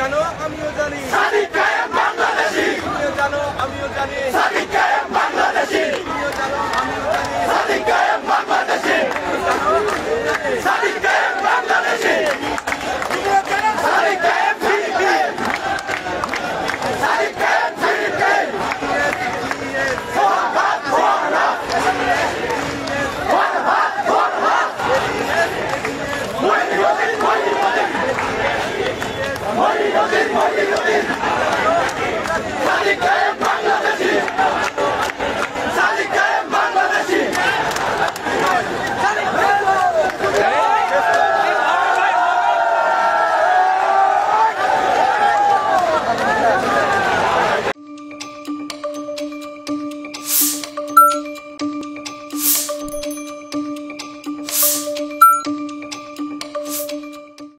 জানো আমিও জানি সাদিক কায়েম বাংলাদেশী তুমিও জানো আমিও জানি সাদিক কায়েম বাংলাদেশী তুমিও জানো আমিও জানি সাদিক কায়েম বাংলাদেশী সাদিক কায়েম বাংলাদেশী সাদিক কায়েম ফিলিস্তিন সাদিক কায়েম ফিলিস্তিন ওয়াহাদ ওয়াহাদ ওয়াহাদ ওয়াহাদ মহিনুদ্দিন মহিনুদ্দিন মহিনুদ্দিন মহিনুদ্দিন